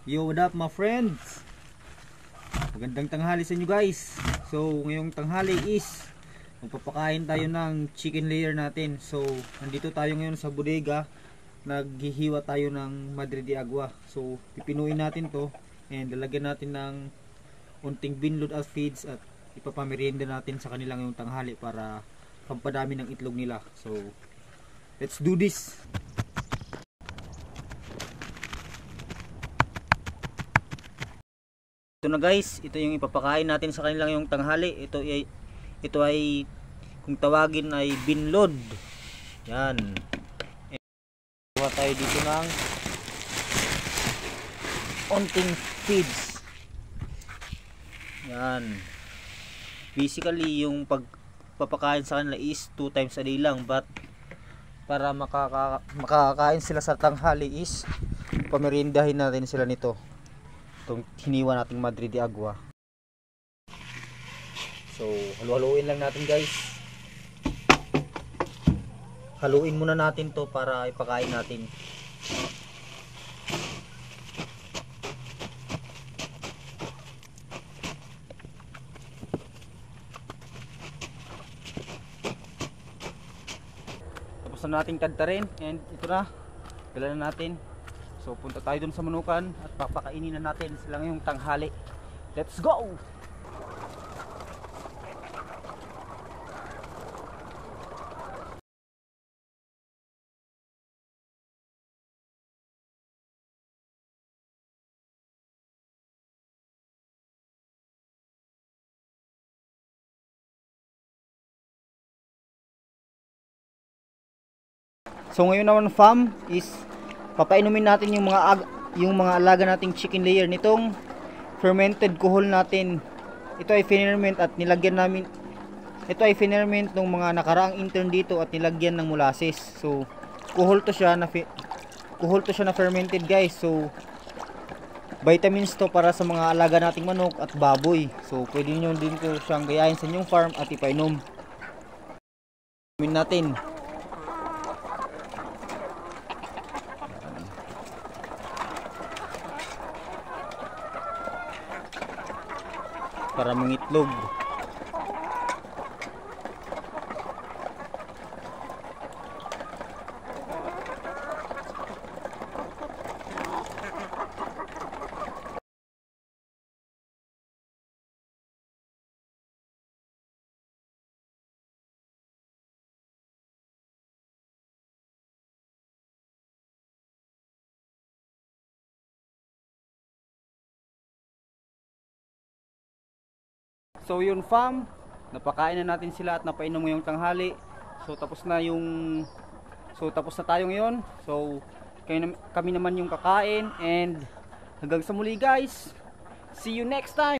Yo, what up my friends? Magandang tanghali sa inyo guys. So, ngayong tanghali is magpapakain tayo ng chicken layer natin. So, nandito tayo ngayon sa bodega. Naghihiwa tayo ng Madre de Agua. So, pipinuin natin to and lalagyan natin ng unting binload at feeds at ipapamerienda natin sa kanilang ngayong tanghali para pampadami ng itlog nila. So, let's do this. Ito na guys, ito yung ipapakain natin sa kanilang yung tanghali. Ito ay kung tawagin ay binload. Yan. Kuha tayo dito ng onting feeds. Yan. Basically yung pagpapakain sa kanila is 2 times a day lang, but para makakain sila sa tanghali is pamerindahin natin sila nito. Itong hiniwa nating Madre de Agua. So, halu-haluin lang natin guys. Haluin muna natin to para ipakain natin. Tapos na nating tadtarin and ito na. Dala na natin. So punta tayo dun sa manukan at papakainin na natin sila ngayong tanghali. Let's go! So ngayon naman fam is papainumin natin yung mga alaga nating chicken layer nitong fermented kuhol natin. Ito ay ferment at nilagyan namin. Ito ay ferment ng mga nakaraang intern dito at nilagyan ng molasses. So kuhol to siya na fermented guys. So vitamins to para sa mga alaga nating manok at baboy. So pwede niyo din ko siyang gayahin sa inyong farm at ipainom. Inumin natin. Para mangitlog. So yun fam, napakain na natin sila at napainom ngayong tanghali. So tapos na tayo ngayon. So kami naman yung kakain and hanggang sa muli guys. See you next time.